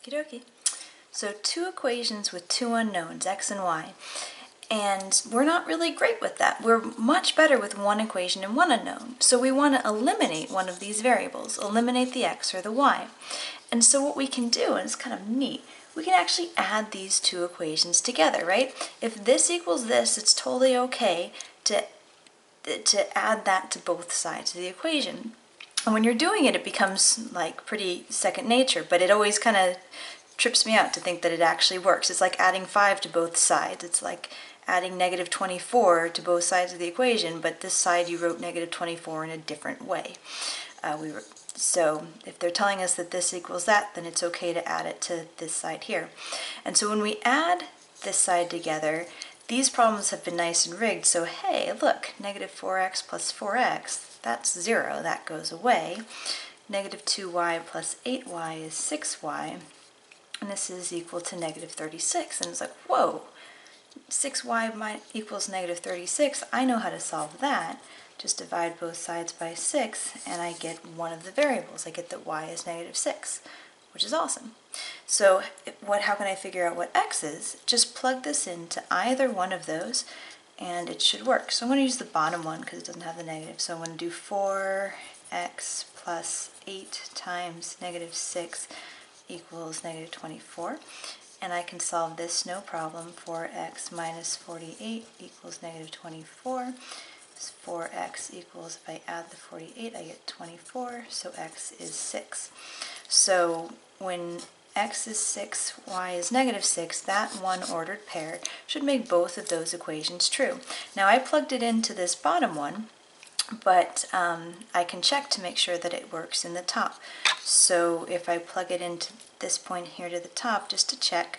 Okie dokie. So two equations with two unknowns, x and y. And we're not really great with that. We're much better with one equation and one unknown. So we want to eliminate one of these variables, eliminate the x or the y. And so what we can do, and it's kind of neat, we can actually add these two equations together, right? If this equals this, it's totally okay to add that to both sides of the equation. And when you're doing it, it becomes like pretty second nature, but it always kind of trips me out to think that it actually works. It's like adding 5 to both sides. It's like adding negative 24 to both sides of the equation, but this side you wrote negative 24 in a different way. So if they're telling us that this equals that, then it's okay to add it to this side here. And so when we add this side together, these problems have been nice and rigged, so hey, look, negative 4x plus 4x, that's 0, that goes away. Negative 2y plus 8y is 6y, and this is equal to negative 36. And it's like, whoa, 6y equals negative 36, I know how to solve that. Just divide both sides by 6, and I get one of the variables. I get that y is negative 6, which is awesome. So how can I figure out what x is? Just plug this into either one of those, and it should work. So I'm going to use the bottom one because it doesn't have the negative. So I'm going to do 4x plus 8 times negative 6 equals negative 24. And I can solve this no problem. 4x minus 48 equals negative 24. 4x equals, if I add the 48, I get 24, so x is 6. So when x is 6, y is negative 6, that one-ordered pair should make both of those equations true. Now I plugged it into this bottom one, but I can check to make sure that it works in the top. So if I plug it into this point here to the top, just to check,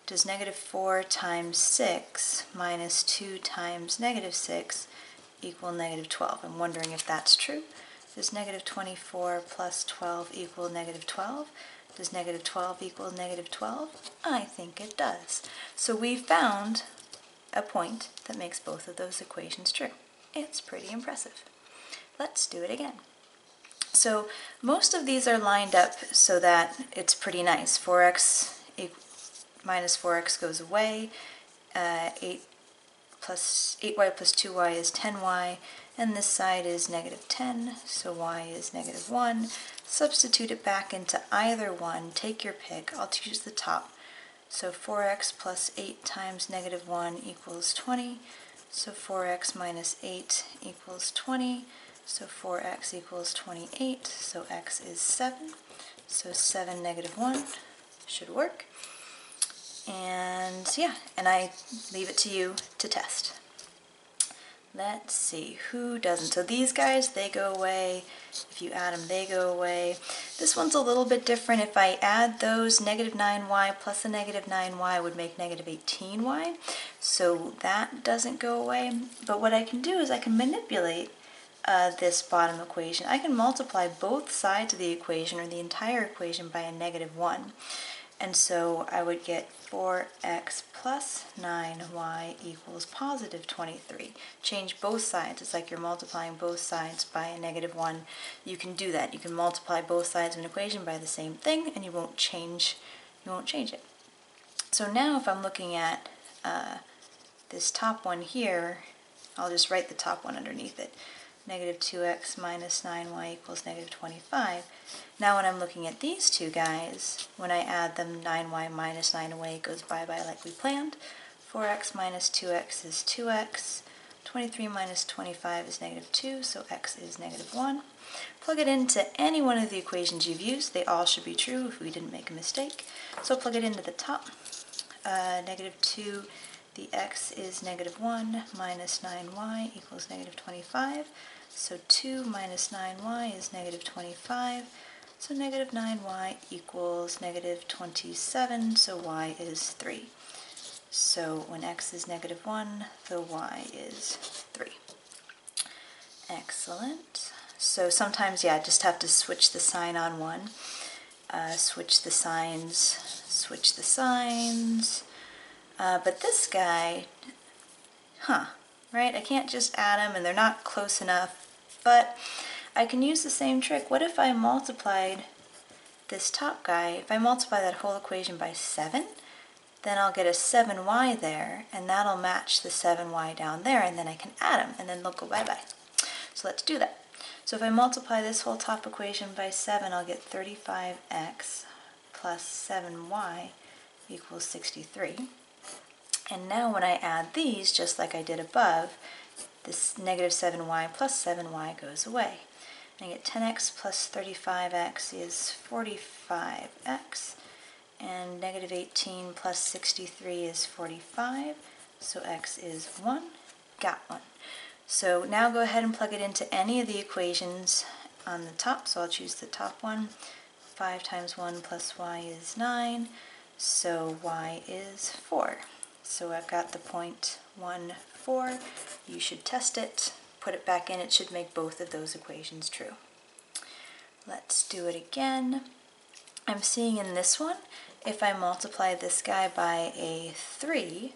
does negative 4 times 6 minus 2 times negative 6 equal negative 12? I'm wondering if that's true. Does negative 24 plus 12 equal negative 12? Does negative 12 equal negative 12? I think it does. So we found a point that makes both of those equations true. It's pretty impressive. Let's do it again. So most of these are lined up so that it's pretty nice. 4x minus 4x goes away. 8y plus 2y is 10y, and this side is negative 10, so y is negative 1. Substitute it back into either one, take your pick, I'll choose the top. So 4x plus 8 times negative 1 equals 20, so 4x minus 8 equals 20, so 4x equals 28, so x is 7, so 7 negative 1 should work. And yeah, and I leave it to you to test. Let's see, who doesn't? So these guys, they go away. If you add them, they go away. This one's a little bit different. If I add those, negative 9y plus a negative 9y would make negative 18y. So that doesn't go away. But what I can do is I can manipulate this bottom equation. I can multiply both sides of the equation, or the entire equation, by a negative 1. And so I would get 4x plus 9y equals positive 23. Change both sides. It's like you're multiplying both sides by a negative 1. You can do that. You can multiply both sides of an equation by the same thing, and you won't change it. So now if I'm looking at this top one here, I'll just write the top one underneath it. Negative 2x minus 9y equals negative 25. Now when I'm looking at these two guys, when I add them, 9y minus 9 away goes bye-bye like we planned. 4x minus 2x is 2x. 23 minus 25 is negative 2, so x is negative 1. Plug it into any one of the equations you've used. They all should be true if we didn't make a mistake. So plug it into the top. Negative 2, the x is negative 1 minus 9y equals negative 25. So 2 minus 9y is negative 25. So negative 9y equals negative 27, so y is 3. So when x is negative 1, the y is 3. Excellent. So sometimes, yeah, just have to switch the sign on one. Switch the signs. But this guy, right? I can't just add them, and they're not close enough. But I can use the same trick. What if I multiplied this top guy, if I multiply that whole equation by 7, then I'll get a 7y there, and that'll match the 7y down there, and then I can add them, and then they'll go bye-bye. So let's do that. So if I multiply this whole top equation by 7, I'll get 35x plus 7y equals 63. And now when I add these, just like I did above, this negative 7y plus 7y goes away. And I get 10x plus 35x is 45x, and negative 18 plus 63 is 45, so x is 1. Got one. So now go ahead and plug it into any of the equations on the top, so I'll choose the top one. 5 times 1 plus y is 9, so y is 4. So I've got the point 1, 4. You should test it, put it back in, it should make both of those equations true. Let's do it again. I'm seeing in this one, if I multiply this guy by a 3,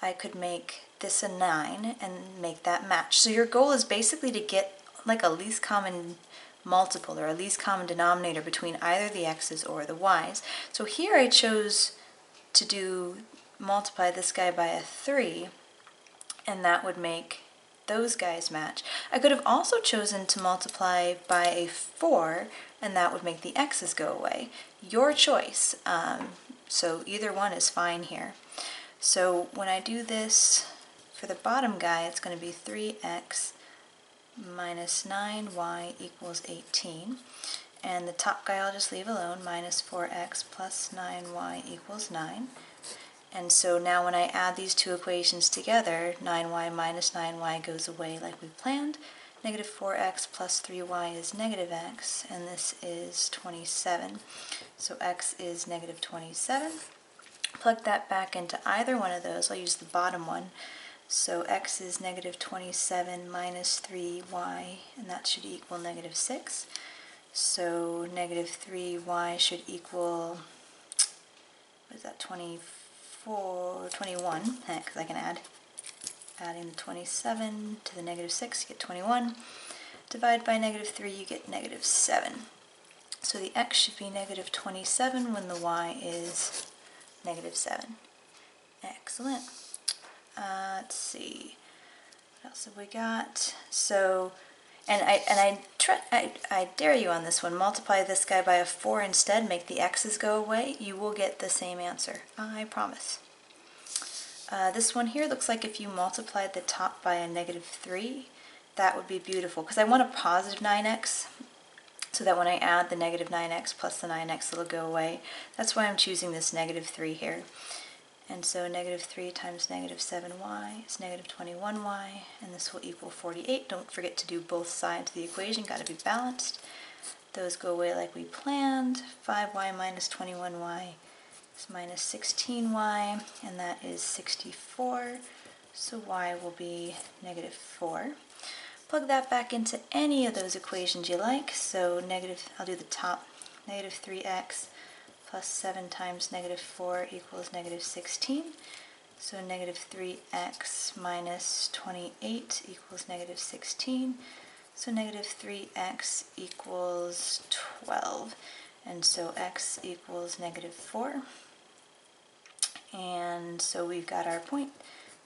I could make this a 9 and make that match. So your goal is basically to get like a least common multiple or a least common denominator between either the x's or the y's. So here I chose to multiply this guy by a 3, and that would make those guys match. I could have also chosen to multiply by a 4, and that would make the x's go away. Your choice. So either one is fine here. So when I do this for the bottom guy, it's going to be 3x minus 9y equals 18. And the top guy I'll just leave alone, minus 4x plus 9y equals 9. And so now when I add these two equations together, 9y minus 9y goes away like we planned. Negative 4x plus 3y is negative x, and this is 27. So x is negative 27. Plug that back into either one of those. I'll use the bottom one. So x is negative 27 minus 3y, and that should equal negative 6. So negative 3y should equal, what is that, 21, because I can add. Adding the 27 to the negative 6, you get 21. Divide by negative 3, you get negative 7. So the x should be negative 27 when the y is negative 7. Excellent. Let's see, what else have we got? So, and I dare you on this one, multiply this guy by a 4 instead, make the x's go away, you will get the same answer, I promise. This one here looks like if you multiplied the top by a negative 3, that would be beautiful, because I want a positive 9x, so that when I add the negative 9x plus the 9x, it'll go away. That's why I'm choosing this negative 3 here. And so negative 3 times negative 7y is negative 21y, and this will equal 48. Don't forget to do both sides of the equation, got to be balanced. Those go away like we planned. 5y minus 21y is minus 16y, and that is 64. So y will be negative 4. Plug that back into any of those equations you like. So I'll do the top, negative 3x plus 7 times negative 4 equals negative 16. So negative 3x minus 28 equals negative 16. So negative 3x equals 12. And so x equals negative 4. And so we've got our point,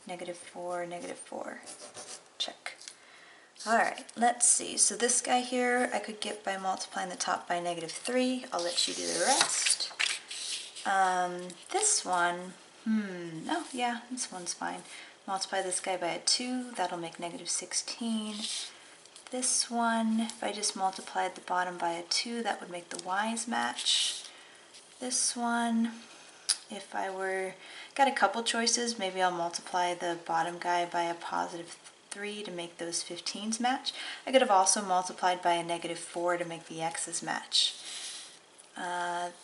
negative 4, negative 4. Check. Alright, let's see. So this guy here I could get by multiplying the top by negative 3. I'll let you do the rest. This one, oh yeah, this one's fine. Multiply this guy by a 2, that'll make negative 16. This one, if I just multiplied the bottom by a 2, that would make the y's match. This one, if I got a couple choices, maybe I'll multiply the bottom guy by a positive 3 to make those 15s match. I could have also multiplied by a negative 4 to make the x's match.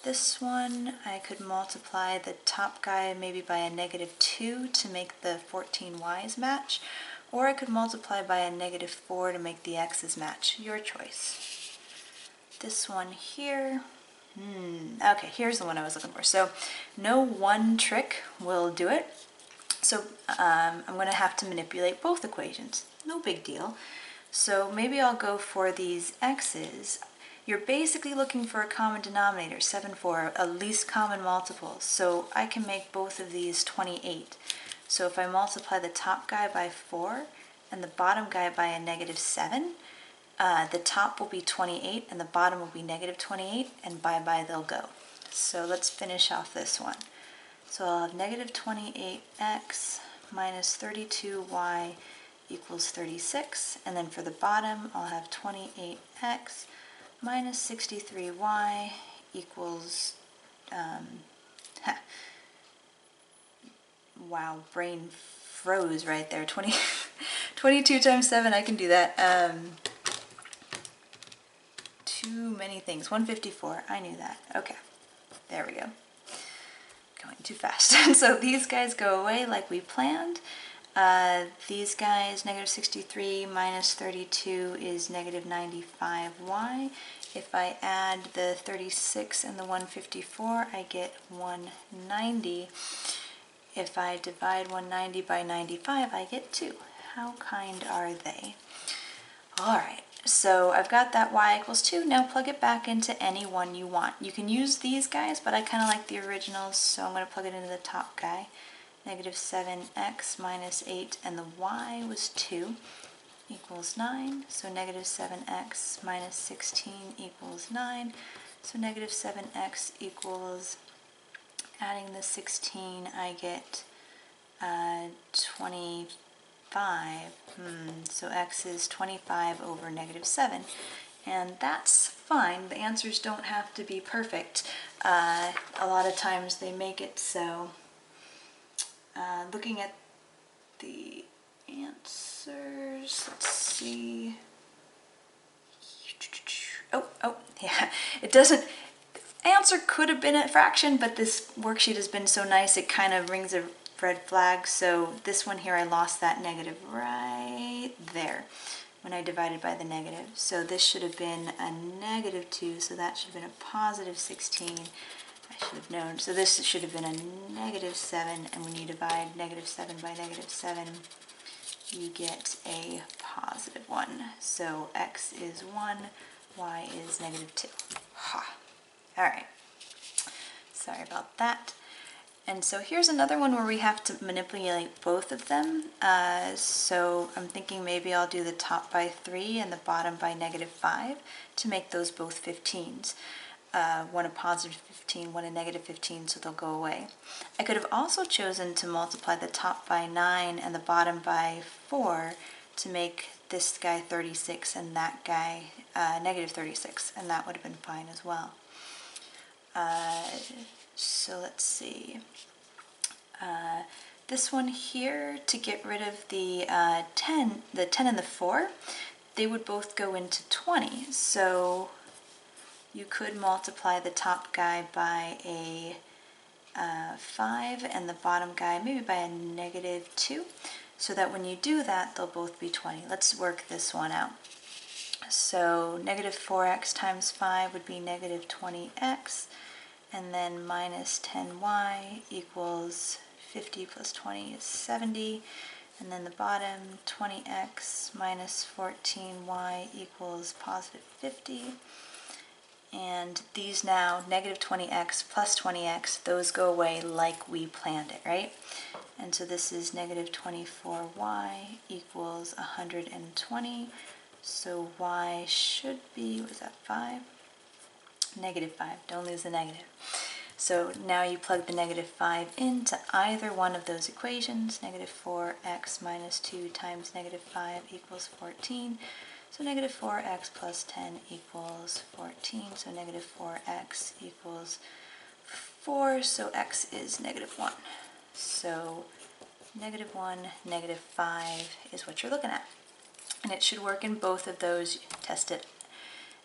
This one, I could multiply the top guy maybe by a negative 2 to make the 14y's match, or I could multiply by a negative 4 to make the x's match. Your choice. This one here, okay, here's the one I was looking for. So no one trick will do it. So I'm going to have to manipulate both equations. No big deal. So maybe I'll go for these x's. you're basically looking for a common denominator, 7, 4, a least common multiple. So I can make both of these 28. So if I multiply the top guy by 4 and the bottom guy by a -7, the top will be 28 and the bottom will be -28, and bye-bye they'll go. So let's finish off this one. So I'll have -28x minus 32y equals 36, and then for the bottom I'll have 28x minus 63y equals, wow, brain froze right there, 22 times 7, I can do that. Too many things, 154, I knew that. Okay, there we go. Going too fast. So these guys go away like we planned. These guys, -63 minus 32 is -95y. If I add the 36 and the 154, I get 190. If I divide 190 by 95, I get 2. How kind are they? All right. So I've got that y equals 2. Now plug it back into any one you want. You can use these guys, but I kind of like the originals, so I'm going to plug it into the top guy. -7x minus 8, and the y was 2, equals 9. So -7x minus 16 equals 9. So -7x equals, adding the 16, I get 25. So x is 25 over -7. And that's fine. The answers don't have to be perfect. A lot of times they make it so. Looking at the answers, let's see. Oh, yeah. It doesn't, answer could have been a fraction, but this worksheet has been so nice it kind of rings a red flag. So this one here, I lost that negative right there when I divided by the negative. So this should have been a -2, so that should have been a positive 16. I should have known. So this should have been a -7, and when you divide -7 by -7, you get a positive 1. So x is 1, y is -2. Ha! All right. Sorry about that. And so here's another one where we have to manipulate both of them. So I'm thinking maybe I'll do the top by 3 and the bottom by -5 to make those both 15s. One a positive 15, one a -15, so they'll go away. I could have also chosen to multiply the top by 9 and the bottom by 4 to make this guy 36 and that guy -36, and that would have been fine as well. So let's see. This one here, to get rid of the 10 and the 4, they would both go into 20. So you could multiply the top guy by a 5 and the bottom guy maybe by a -2, so that when you do that, they'll both be 20. Let's work this one out. So -4x times 5 would be -20x, and then minus 10y equals 50 plus 20 is 70, and then the bottom 20x minus 14y equals positive 50. And these now, -20x plus 20x, those go away like we planned it, right? And so this is -24y equals 120. So y should be, what is that, 5? -5, don't lose the negative. So now you plug the -5 into either one of those equations. -4x minus 2 times -5 equals 14. So -4x plus 10 equals 14. So -4x equals 4. So x is -1. So -1, -5 is what you're looking at. And it should work in both of those. Test it,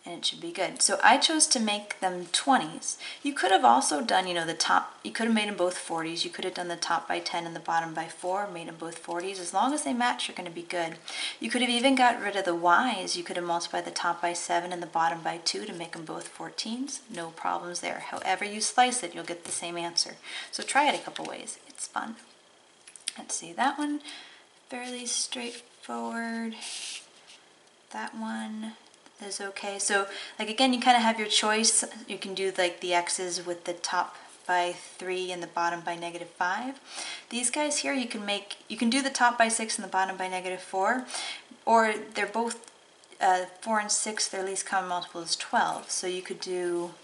and it should be good. So I chose to make them 20s. You could have also done, you know, the top, you could have made them both 40s. You could have done the top by 10 and the bottom by 4, made them both 40s. As long as they match, you're going to be good. You could have even got rid of the y's. You could have multiplied the top by 7 and the bottom by 2 to make them both 14s. No problems there. However you slice it, you'll get the same answer. So try it a couple ways. It's fun. Let's see, that one, fairly straightforward. That one, is okay. So like again, you kind of have your choice. You can do like the x's with the top by 3 and the bottom by -5. These guys here you can do the top by 6 and the bottom by -4, or they're both 4 and 6, their least common multiple is 12. So you could do,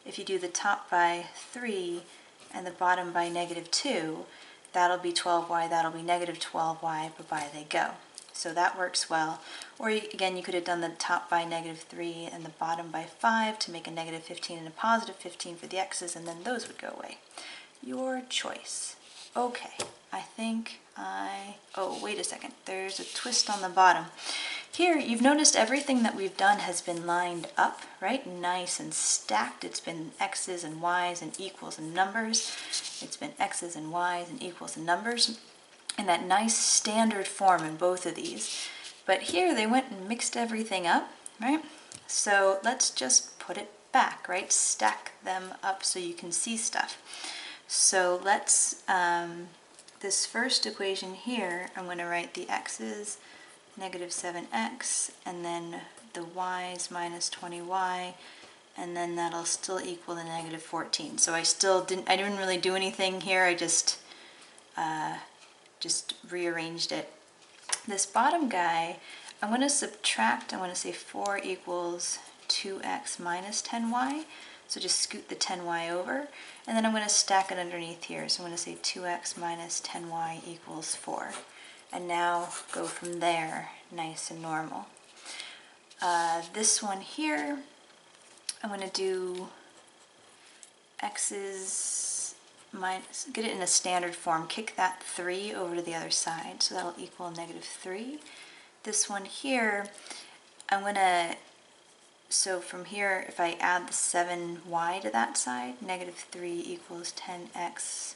if you do the top by 3 and the bottom by -2, that'll be 12y, that'll be -12y, bye-bye they go. So that works well. Or again, you could have done the top by -3 and the bottom by 5 to make a -15 and a +15 for the x's, and then those would go away. Your choice. Okay, I think oh, wait a second, there's a twist on the bottom. Here, you've noticed everything that we've done has been lined up, right? Nice and stacked. It's been x's and y's and equals and numbers. It's been x's and y's and equals and numbers in that nice standard form in both of these. But here they went and mixed everything up, right? So let's just put it back, right? Stack them up so you can see stuff. So let's, this first equation here, I'm going to write the x's -7x, and then the y's -20y, and then that'll still equal the -14. So I didn't really do anything here. I just rearranged it. This bottom guy, I'm going to subtract. I'm going to say 4 equals 2x minus 10y. So just scoot the 10y over, and then I'm going to stack it underneath here. So I'm going to say 2x minus 10y equals 4. And now go from there, nice and normal. This one here, I'm going to do x's minus, get it in a standard form, kick that 3 over to the other side, so that'll equal -3. This one here, I'm going to, so from here, if I add the 7y to that side, -3 equals 10x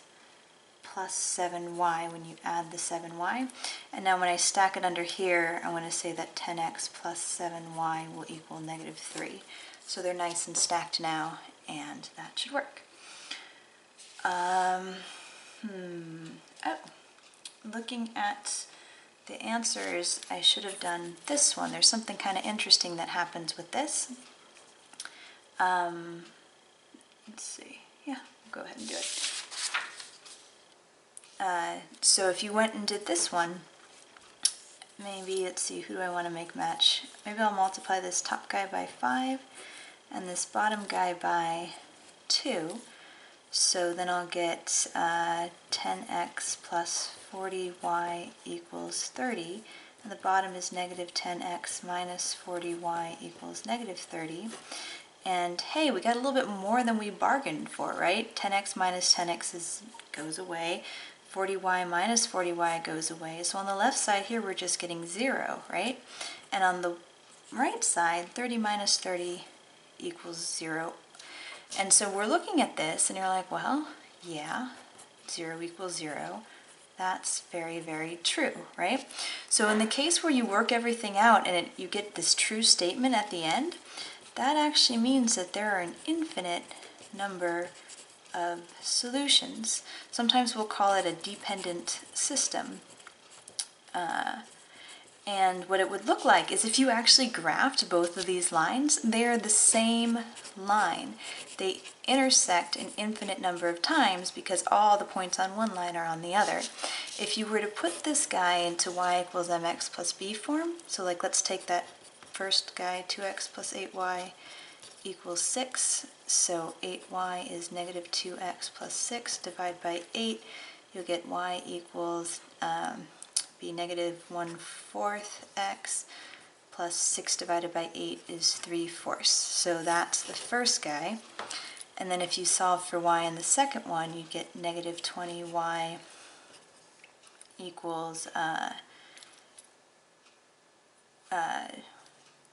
plus 7y when you add the 7y. And now when I stack it under here, I'm going to say that 10x plus 7y will equal -3. So they're nice and stacked now, and that should work. Oh, looking at the answers, I should have done this one. There's something kind of interesting that happens with this. Let's see. Yeah, go ahead and do it. So if you went and did this one, maybe, let's see, who do I want to make match? Maybe I'll multiply this top guy by 5 and this bottom guy by 2. So then I'll get 10x plus 40y equals 30, and the bottom is -10x minus 40y equals -30. And hey, we got a little bit more than we bargained for, right? 10x minus 10x goes away. 40y minus 40y goes away. So on the left side here, we're just getting 0, right? And on the right side, 30 minus 30 equals 0. And so we're looking at this, and you're like, well, yeah, 0 equals 0. That's very, very true, right? So in the case where you work everything out and you get this true statement at the end, that actually means that there are an infinite number of solutions. Sometimes we'll call it a dependent system. And what it would look like is if you actually graphed both of these lines, they're the same line. They intersect an infinite number of times because all the points on one line are on the other. If you were to put this guy into y equals mx plus b form, so like let's take that first guy, 2x plus 8y equals 6, so 8y is -2x plus 6, divide by 8, you'll get y equals be -1/4 x plus 6 divided by 8 is 3/4. So that's the first guy. And then if you solve for y in the second one, you get -20y equals,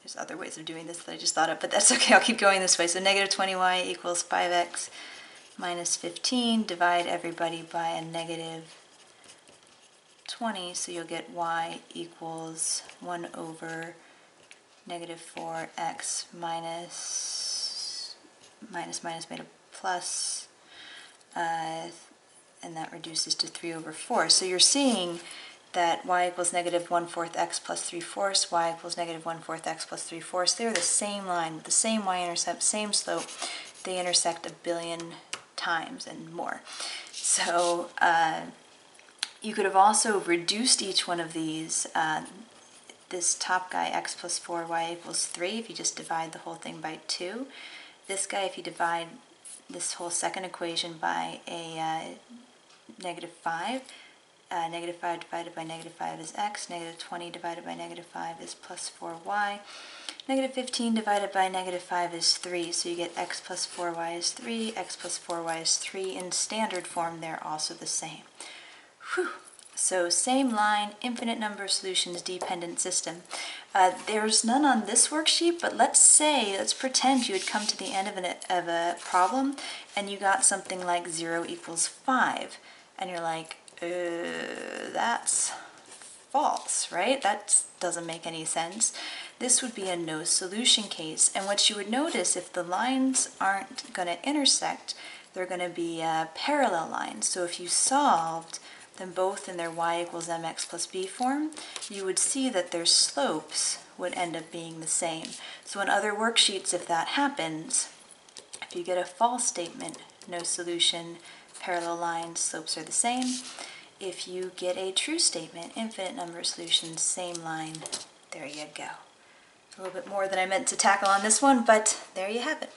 there's other ways of doing this that I just thought of, but that's okay, I'll keep going this way. So -20y equals 5x minus 15, divide everybody by a -20, so you'll get y equals 1 over -4x minus made a plus, and that reduces to 3 over 4. So you're seeing that y equals negative 1/4 x plus 3/4, y equals negative 1/4 x plus 3/4. They're the same line with the same y-intercept, same slope. They intersect a billion times and more. So you could have also reduced each one of these, this top guy, x plus 4, y equals 3, if you just divide the whole thing by 2. This guy, if you divide this whole second equation by a negative 5, negative 5 divided by negative 5 is x, negative 20 divided by negative 5 is plus 4y, negative 15 divided by negative 5 is 3, so you get x plus 4y is 3, x plus 4y is 3. In standard form, they're also the same. Whew. So same line, infinite number of solutions, dependent system. There's none on this worksheet, but let's pretend you had come to the end of a problem and you got something like 0 equals 5. And you're like, that's false, right? That doesn't make any sense. This would be a no solution case. And what you would notice, if the lines aren't going to intersect, they're going to be parallel lines. So if you solved them both in their y equals mx plus b form, you would see that their slopes would end up being the same. So in other worksheets, if that happens, if you get a false statement, no solution, parallel lines, slopes are the same. If you get a true statement, infinite number of solutions, same line, there you go. A little bit more than I meant to tackle on this one, but there you have it.